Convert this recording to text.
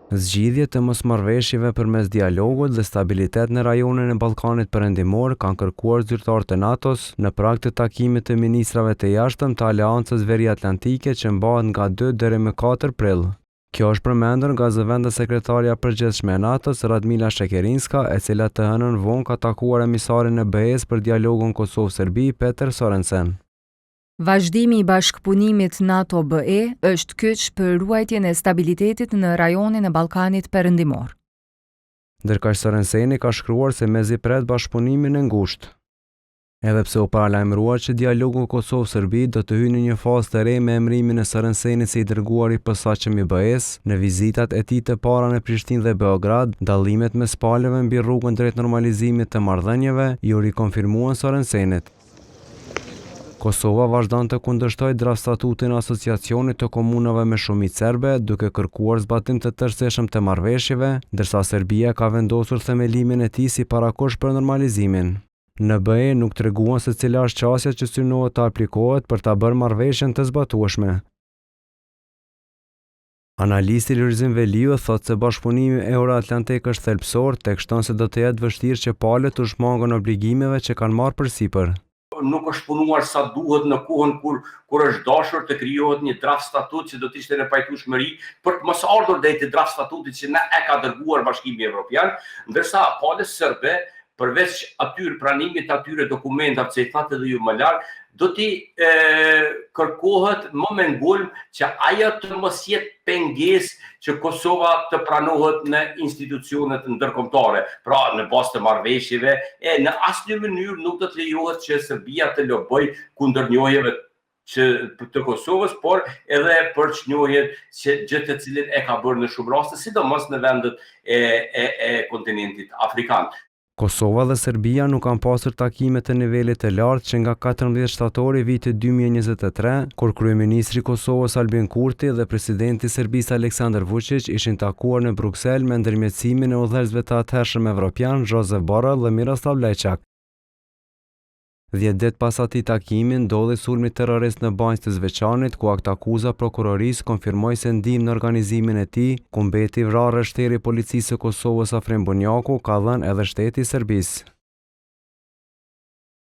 Zgjidhje të mosmarrëveshjeve përmes dialogut dhe stabilitet në rajonin e Ballkanit Perëndimor kanë kërkuar zyrtarët e NATO-s në prag të takimit të ministrave të jashtëm të Aleancës Veriatlantike që mbahet nga 2 deri më 4 prill. Kjo është përmendur nga zëvendës sekretarja përgjithshme e NATO-s Radmila Shekerinska, e cila të hënën vonë ka takuar emisarin e BE-s për dialogun Kosovë-Serbi Peter Sorensen. Vazhdimi i bashkëpunimit NATO-BE është kyç për ruajtjen e stabilitetit në rajonin e Ballkanit Perëndimor. Ndërkaq Sorenseni ka shkruar se mezi pret bashkëpunimin e ngushtë. Edhe pse u paralajmërua që dialogu Kosovë-Serbi do të hyjë në një fazë të re me emërimin e Sorensenit si i dërguar i posaçëm i BE-s, në vizitat e tij të para në Prishtinë dhe Beograd, dallimet mes palëve mbi rrugën drejt normalizimit të marrëdhënieve ju rikonfirmuan Sorensenit. Kosova vazhdon të kundërshtojë draft statutin e asociacionit të komunave me shumicë serbe, duke kërkuar zbatim të tërësishëm të marrëveshjeve, ndërsa Serbia ka vendosur themelimin e tij si parakosh për normalizimin. Në BE nuk treguan se cila është çësia që synohet të aplikohet për ta bërë marrëveshjen të zbatueshme. Analisti Lulzim Veliu thotë se bashkëpunimi euroatlantik është thelbësor, tek shton se do të jetë vështirë që palët u shmangon obligimeve që kanë marrë përsipër. Nuk është punuar sa duhet në kohën kur është dashur të krijohet një draft statut që do të ishte në pajtueshmëri për të mos ardhur deri te draft statutit që na e ka dërguar Bashkimi Evropian, ndërsa palët serbe përveç atyre pranimit të atyre dokumentave që i thatë edhe ju më larg, do t'i kërkohet më me ngulm që ajo të mos jetë pengesë që Kosova të pranohet në institucionet ndërkombëtare, pra në bazë të marrëveshjeve, në asnjë mënyrë nuk do të lejohet që Serbia të lobojë kundër njohjeve të Kosovës, por edhe për çnjohjen që gjë të cilin e ka bërë në shumë raste, sidomos në vendet e kontinentit afrikan. Kosova dhe Serbia nuk kanë pasur takime të nivelit të lartë që nga 14 shtatori vitit 2023, kur kryeministri i Kosovës Albin Kurti dhe presidenti i Serbisë Aleksandar Vučić ishin takuar në Bruksel me ndërmjetësimin e udhëheqësve të atëhershëm evropian Josep Borrell dhe Miroslav Lajçak. 10 ditë pas atij takimi ndodhi sulmi terrorist në Banjë të Zveçanit, ku aktakuza prokurorisë konfirmoi se ndihmë në organizimin e tij, ku mbeti vrarë shteri i policisë së Kosovës Afrim Bunjaku, ka dhënë edhe shteti i Serbisë.